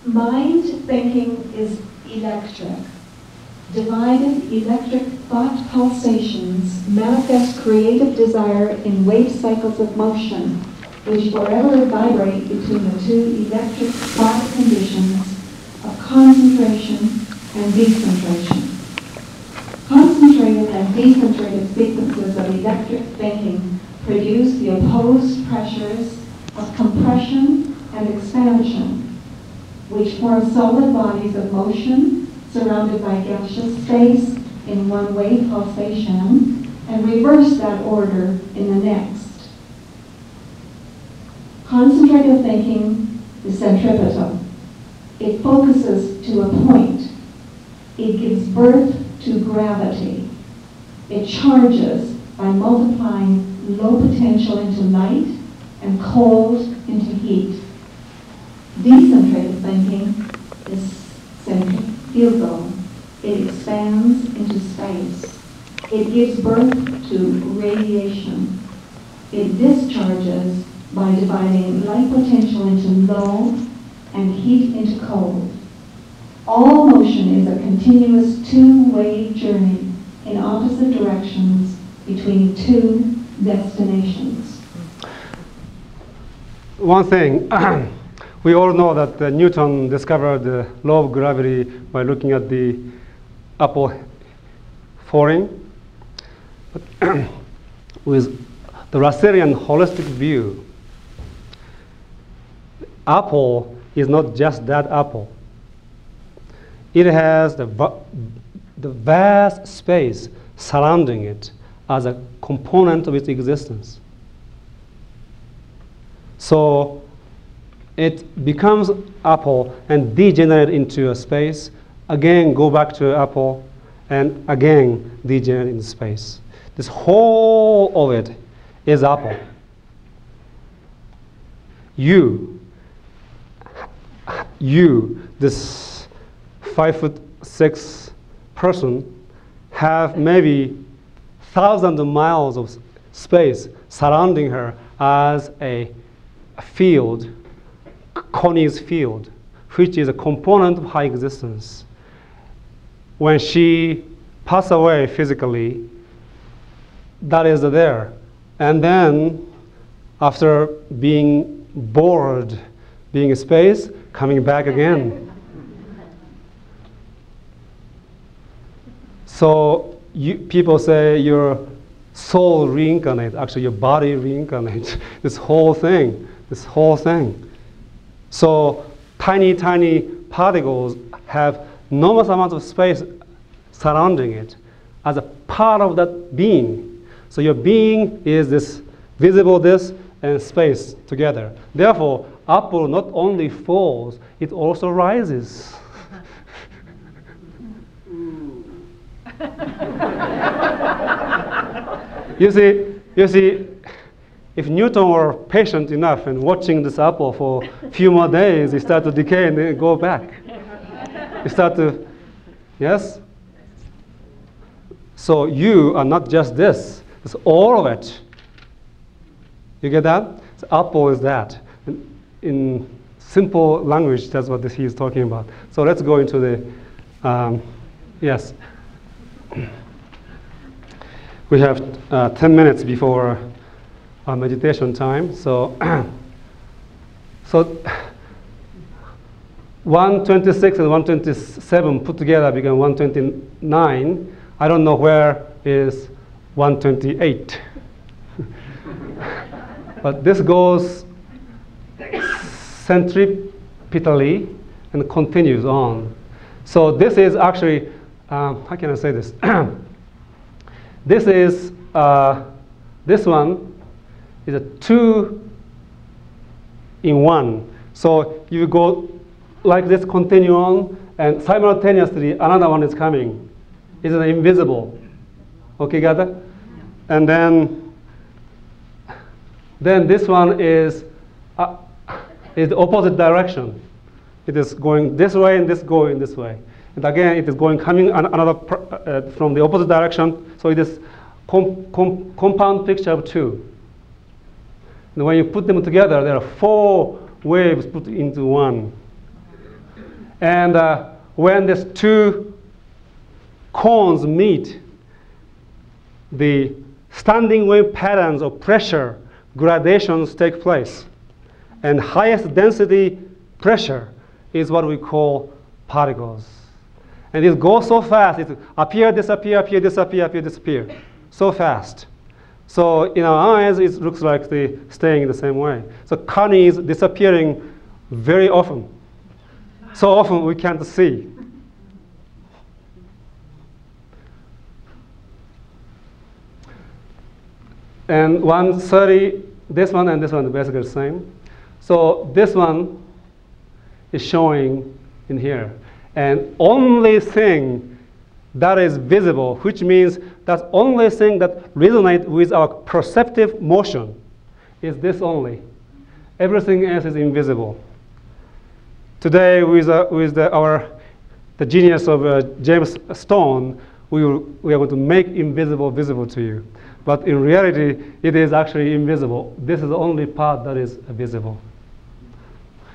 Mind thinking is electric. Divided electric thought pulsations manifest creative desire in wave cycles of motion, which forever vibrate between the two electric thought conditions of concentration and decentration. Concentrated and decentrated sequences of electric thinking produce the opposed pressures of compression and expansion, which form solid bodies of motion surrounded by gaseous space in one wave pulsation, and reverse that order in the next. Concentrated thinking is centripetal. It focuses to a point. It gives birth to gravity. It charges by multiplying low potential into light and cold into heat. Decentrated thinking is centrifugal. It expands into space. It gives birth to radiation. It discharges by dividing light potential into low and heat into cold. All motion is a continuous two-way journey in opposite directions between two destinations. One thing, we all know that Newton discovered the law of gravity by looking at the apple falling. But with the Russellian holistic view, apple is not just that apple. It has the vast space surrounding it as a component of its existence. So it becomes apple and degenerate into a space, again go back to apple, and again degenerate into space. This whole of it is apple. You, this 5'6" person, have maybe thousands of miles of space surrounding her as a field, Connie's field, which is a component of her existence. When she passes away physically, that is there. And then, after being bored, being in space, coming back again. So people say your soul reincarnate, actually your body reincarnate. This whole thing. So tiny particles have enormous amounts of space surrounding it as a part of that being. So your being is this visible this and space together. Therefore, apple not only falls, it also rises. You see, if Newton were patient enough and watching this apple for a few more days, it starts to decay and then go back. It starts to, yes? So you are not just this, it's all of it. You get that? So apple is that. And in simple language, that's what he is talking about. So let's go into the, yes. We have 10 minutes before our meditation time. So, 126 and 127 put together become 129. I don't know where is 128. But this goes centripetally and continues on. So this is actually, how can I say this? This is, this one is a 2 in 1. So you go like this, continue on, and simultaneously another one is coming. It's invisible. Okay, got that? And then this one is the opposite direction. It is going this way and this going this way. And again, it is coming another from the opposite direction. So it is compound picture of 2. And when you put them together, there are 4 waves put into 1. And when these two cones meet, the standing wave patterns of pressure gradations take place. And highest density pressure is what we call particles. And it goes so fast, it appear, disappear, appear, disappear, appear, disappear. So fast. So in our eyes, it looks like they're staying the same way. So kernel is disappearing very often. So often we can't see. And 130, this one and this one are basically the same. So this one is showing in here. And only thing that is visible, which means that's only thing that resonates with our perceptive motion, is this only. Everything else is invisible. Today, with the genius of James Stone, we are going to make invisible visible to you. But in reality, it is actually invisible. This is the only part that is visible.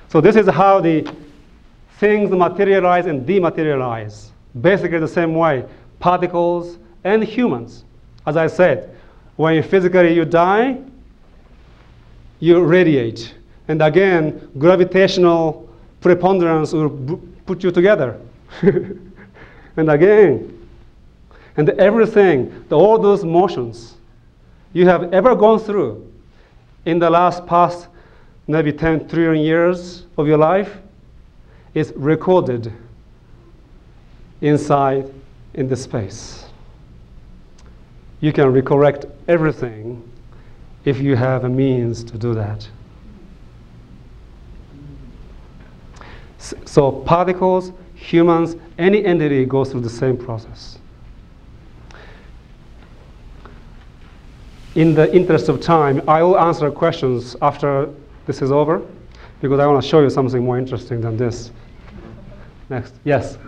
So this is how the things materialize and dematerialize. Basically the same way, particles and humans. As I said, when physically you die, you radiate. And again, gravitational preponderance will put you together. And again. And everything, all those motions you have ever gone through in the past maybe 10 trillion years of your life is recorded inside in the space. You can recorrect everything if you have a means to do that. So particles, humans, any entity goes through the same process. In the interest of time, I will answer questions after this is over, because I want to show you something more interesting than this. Next, yes.